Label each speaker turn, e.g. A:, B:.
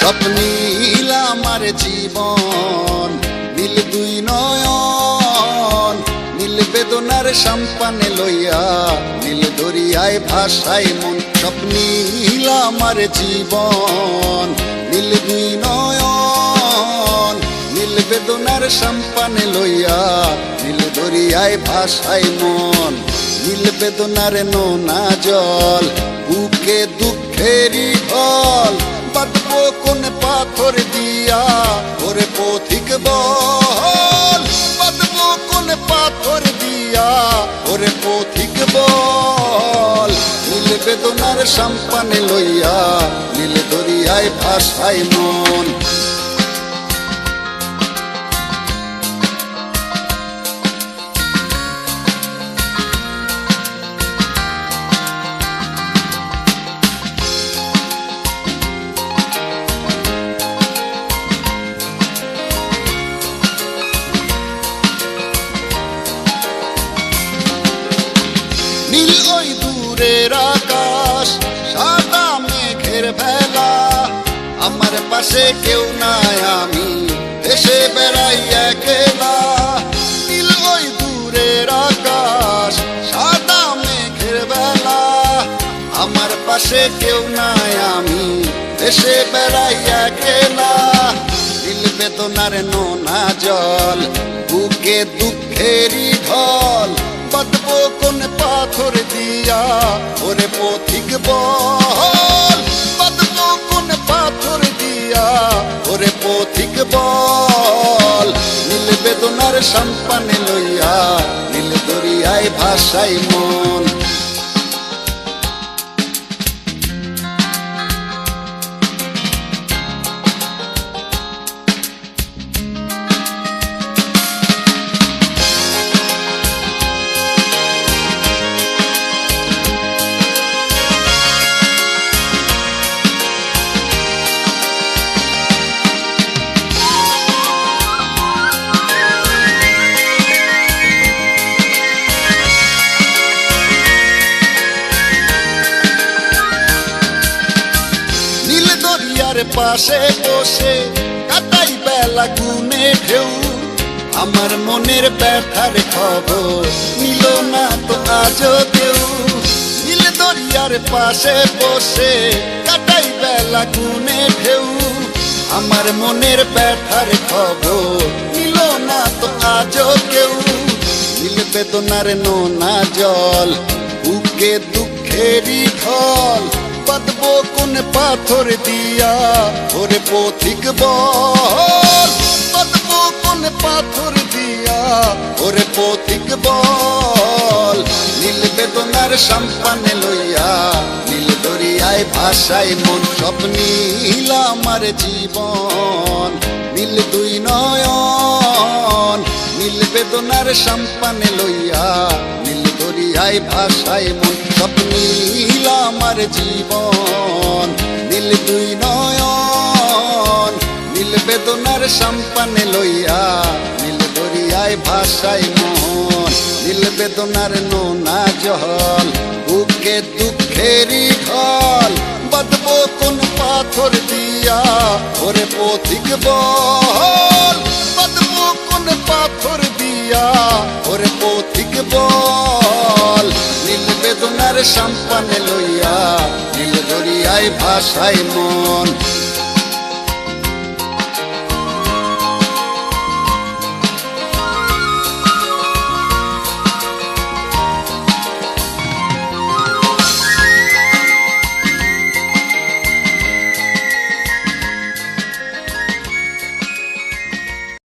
A: সব নীল আমার জীবন, নীল দুই নয়ন, নীল বেদনার সম্পানে লইয়া, নীল দরিয়ায় ভাসায় মন। সব নীল আমার জীবন, নীল দুই নয়ন, নীল বেদনার সম্পানে লইয়া, নীল দরিয়ায় ভাসায় মন। নীল বেদনার নোনা জল, বুকে দুঃখেরই ঢল, বাঁধবো কোন পাথর দিয়া ওরে পথিক বল, বাঁধবো কোন পাথর দিয়া ওরে পথিক বল। নীল বেদনার সম্পানে লইয়া, নীল দরিয়ায় ভাসায় মন। নীল ওই দূরের আকাশ, সাদা মেঘের ভেলা, আমার পাশে কেউ নাই, আমি দেশে বেড়াই একলা। নীল ওই দূরের আকাশ, সাদা মেঘের ভেলা, আমার পাশে কেউ নাই, আমি দেশে বেড়াই একলা। নীল বেদনার নোনা জল, বুকে দুঃখেরই ঢল, বাঁধবো কোন পাথর দিয়া ওরে পথিক বল, বাঁধবো কোন পাথর দিয়া ওরে পথিক বল। নীল বেদনার সম্পানে লইয়া, নীল দরিয়ায় ভাসায় মন। পাশে বসে কাটাই বেলা গুনে ঢেউ, আমার মনের ব্যথার খবর নিল না তো আজও কেউ। নীল দরিয়ার পাশে বসে কাটাই বেলা গুনে ঢেউ, আমার মনের ব্যথার খবর নিল না তো আজও কেউ। নীল বেদনার নোনা জল, বুকে দুঃখেরই ঢল, বাঁধবো কোন পাথর দিয়া ওরে পথিক বল, বাঁধবো কোন পাথর দিয়া ওরে পথিক বল। নীল বেদনার সম্পানে লইয়া, নীল দরিয়ায় ভাসায় মন। সব নীল আমার জীবন, নীল দুই নয়ন, নীল বেদনার সম্পানে লইয়া, নীল দরিয়ায় ভাসায় মন। সব নীল আমার জীবন, নীল দুই নয়ন, নীল বেদনার সম্পানে লইয়া, নীল দরিয়ায় ভাসায় মন। নীল বেদনার নোনা জল, বুকে দুঃখেরই ঢল, বাঁধবো কোন পাথর দিয়া ওরে পথিক বল, বাঁধবো কোন পাথর দিয়া ওরে পথিক বল। নীল বেদনার সম্পানে লইয়া, নীল দরিয়ায় ভাসায় মন।